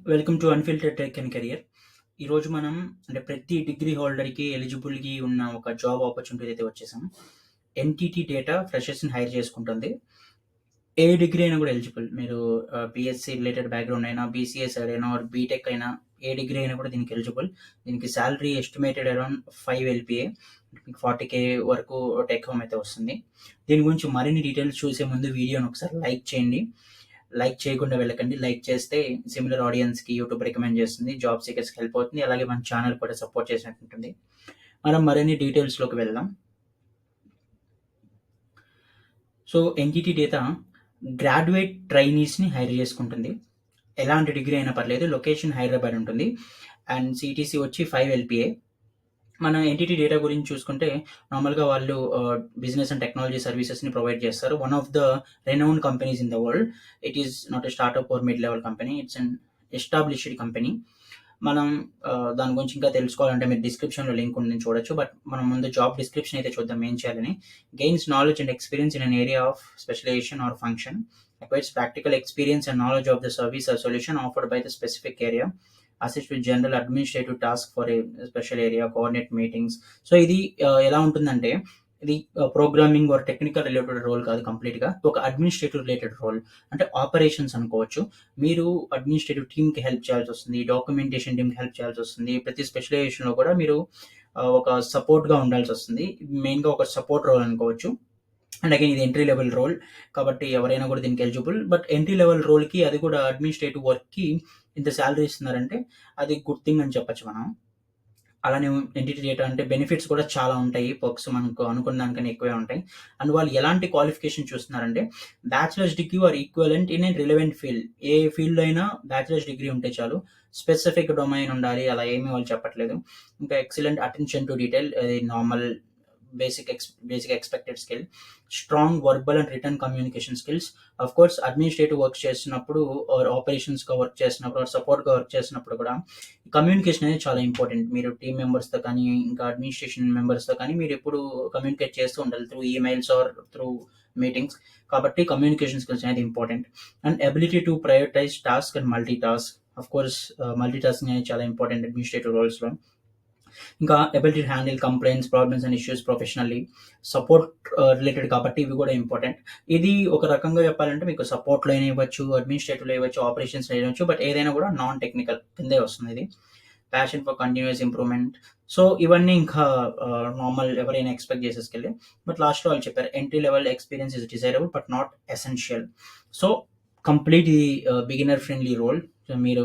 Welcome to unfiltered tech and career. ఈరోజు మనం అంటే ప్రతి డిగ్రీ హోల్డర్‌కి ఎలిజిబుల్‌కి ఉన్న ఒక జాబ్ ఆపర్చునిటీ అయితే వచ్చేసాం. ఎన్‌టిటి డేటా ఫ్రెషర్స్‌ని హైర్ చేసుకుంటుంది. ఏ డిగ్రీ అయినా కూడా ఎలిజిబుల్. మీరు బీఎస్సీ రిలేటెడ్ బ్యాక్‌గ్రౌండ్ అయినా, బీసీఏ సైడ్ అయినా ఆర్ బీటెక్ అయినా ఏ డిగ్రీ అయినా కూడా దీనికి ఎలిజిబుల్. దీనికి సాలరీ ఎస్టిమేటెడ్ అరౌండ్ 5 ఎల్‌పీఏ. మీకు 40,000 వరకు టేక్ హోమ్ అయితే వస్తుంది. దీని గురించి మరిన్ని డీటెయిల్స్ చూసే ముందు వీడియోని ఒకసారి లైక్ చేయండి. లైక్ చేయకుండా వెళ్ళకండి. లైక్ చేస్తే సిమిలర్ ఆడియన్స్‌కి యూట్యూబ్ రికమెండ్ చేస్తుంది. జాబ్ సీకర్స్‌కి హెల్ప్ అవుతుంది. అలాగే మన ఛానల్ కూడా సపోర్ట్ చేసినట్టు ఉంటుంది. మనం మరిన్ని డీటెయిల్స్‌లోకి వెళ్దాం. సో, ఎన్‌టిటి డేటా గ్రాడ్యుయేట్ ట్రైనీస్‌ని హైర్ చేసుకుంటుంది. ఎలాంటి డిగ్రీ అయినా పర్లేదు. లొకేషన్ హైదరాబాద్ ఉంటుంది. అండ్ సీటీసీ వచ్చి 5 ఎల్‌పీఏ. మన ఎన్‌టిటి డేటా గురించి చూసుకుంటే నార్మల్‌గా వాళ్ళు బిజినెస్ అండ్ టెక్నాలజీ సర్వీసెస్‌ని ప్రొవైడ్ చేస్తారు. One of the renowned companies in the world. It is not a startup or mid level company. It's an established company. మనం దాని గురించి ఇంకా తెలుసుకోవాలంటే మీరు డిస్క్రిప్షన్‌లో లింక్ ఉంది చూడొచ్చు. బట్ మనం ముందు జాబ్ డిస్క్రిప్షన్ అయితే చూద్దాం ఏం చేయాలని. Gains knowledge and experience in an area of specialisation or function. Acquires practical experience and knowledge of the service or solution offered by the specific area. Assist with general administrative task for a special area, coordinate meetings. So ఇది ఎలా ఉంటుందంటే ఇది programming or technical related role కాదు కంప్లీట్‌గా. ఒక administrative related role. అంటే operations అనుకోవచ్చు. మీరు అడ్మినిస్ట్రేటివ్ టీమ్‌కి హెల్ప్ చేయాల్సొస్తుంది. డాక్యుమెంటేషన్ టీమ్‌కి హెల్ప్ చేయాల్సొస్తుంది. ప్రతి స్పెషలైజేషన్‌లో కూడా మీరు ఒక సపోర్ట్‌గా ఉండాల్సొస్తుంది. మెయిన్‌గా ఒక సపోర్ట్ రోల్ అనుకోవచ్చు. అండ్ అగైన్ ఇది ఎంట్రీ లెవెల్ రోల్ కాబట్టి ఎవరైనా కూడా దీనికి ఎలిజిబుల్. బట్ ఎంట్రీ లెవెల్ రోల్‌కి అది కూడా అడ్మినిస్ట్రేటివ్ వర్క్‌కి ఇంత సాలరీ ఇస్తున్నారంటే అది గుడ్ థింగ్ అని చెప్పొచ్చు మనం. అలానే ఎంటిటీ డేటా అంటే బెనిఫిట్స్ కూడా చాలా ఉంటాయి. పర్క్స్ మనకు అనుకున్న దానికన్నా ఎక్కువే ఉంటాయి. అండ్ వాళ్ళు ఎలాంటి క్వాలిఫికేషన్ చూస్తున్నారంటే bachelor's degree or equivalent in a relevant field. ఏ ఫీల్డ్‌లో అయినా బ్యాచిలర్స్ డిగ్రీ ఉంటే చాలు. స్పెసిఫిక్ డొమైన్ ఉండాలి అలా ఏమీ వాళ్ళు చెప్పట్లేదు. ఇంకా ఎక్సలెంట్ అటెన్షన్ టు డీటెయిల్ అది normal basic expected skill. Strong verbal and written communication skills. Of course administrative work చేస్తున్నప్పుడు ఆర్ ఆపరేషన్స్‌గా వర్క్ చేస్తున్నప్పుడు ఆర్ సపోర్ట్‌గా వర్క్ చేస్తున్నప్పుడు కూడా కమ్యూనికేషన్ అనేది చాలా ఇంపార్టెంట్. మీరు టీమ్ మెంబర్స్‌తో కానీ, ఇంకా అడ్మినిస్ట్రేషన్ మెంబర్స్‌తో కానీ మీరెప్పుడు కమ్యూనికేట్ చేస్తూ ఉండాలి. Through emails or through meetings. కాబట్టి కమ్యూనికేషన్ స్కిల్స్ అనేది important. And ability to prioritise task and multitask. Of course multitasking అనేది చాలా ఇంపార్టెంట్ అడ్మినిస్ట్రేటివ్ రోల్స్‌లో. ఇంకా ability to handle complaints, problems and issues professionally. Support related కాబట్టి ఇవి కూడా important. ఇది ఒక రకంగా చెప్పాలంటే మీకు సపోర్ట్‌లో అయినా ఇవ్వచ్చు, అడ్మినిస్ట్రేటివ్‌లో ఇవ్వచ్చు, ఆపరేషన్స్‌లో ఇవ్వచ్చు. బట్ ఏదైనా కూడా నాన్ టెక్నికల్ కిందే వస్తుంది ఇది. Passion for continuous improvement. So ఇవన్నీ ఇంకా నార్మల్ ఎవరైనా ఎక్స్‌పెక్ట్ చేసే స్కిల్లే. బట్ లాస్ట్‌లో వాళ్ళు చెప్పారు entry level experience is desirable but not essential. So complete ఇది బిగినర్ ఫ్రెండ్లీ రోల్. సో మీరు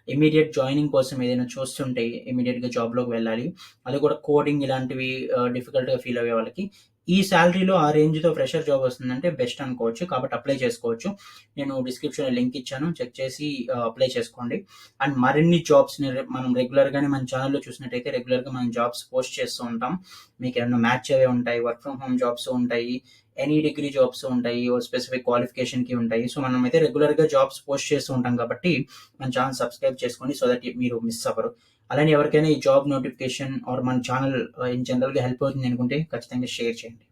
ఇమ్మీడియేట్ జాయినింగ్ కోసం ఏదైనా చూస్తుంటే ఇమ్మీడియేట్‌గా జాబ్‌లోకి వెళ్ళాలి. అది కూడా కోడింగ్ ఇలాంటివి డిఫికల్ట్‌గా ఫీల్ అయ్యే వాళ్ళకి. ఈ సాలరీలో ఆ రేంజ్‌తో ఫ్రెషర్ జాబ్ వస్తుందంటే బెస్ట్ అనుకోవచ్చు. కాబట్టి అప్లై చేసుకోవచ్చు. నేను డిస్క్రిప్షన్‌లో లింక్ ఇచ్చాను. చెక్ చేసి అప్లై చేసుకోండి. అండ్ మరిన్ని జాబ్స్‌ని మనం రెగ్యులర్‌గానే మన ఛానెల్‌లో చూసినట్టయితే రెగ్యులర్‌గా మనం జాబ్స్ పోస్ట్ చేస్తూ ఉంటాం. మీకేమన్నా మ్యాచ్ అయ్యేవి ఉంటాయి. వర్క్ ఫ్రమ్ హోమ్ జాబ్స్ ఉంటాయి. ఎనీ డిగ్రీ జాబ్స్ ఉంటాయి. ఓ స్పెసిఫిక్ క్వాలిఫికేషన్‌కి ఉంటాయి. సో మనమైతే రెగ్యులర్‌గా జాబ్స్ పోస్ట్ చేస్తూ ఉంటాం కాబట్టి మన ఛానెల్ సబ్స్క్రైబ్ చేసుకోండి. సో దట్ మీరు మిస్ అవ్వరు. అలానే ఎవరికైనా ఈ జాబ్ నోటిఫికేషన్ ఆర్ మన ఛానల్ ఇన్ జనరల్‌గా హెల్ప్ అవుతుంది అనుకుంటే ఖచ్చితంగా షేర్ చేయండి.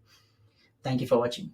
Thank you for watching.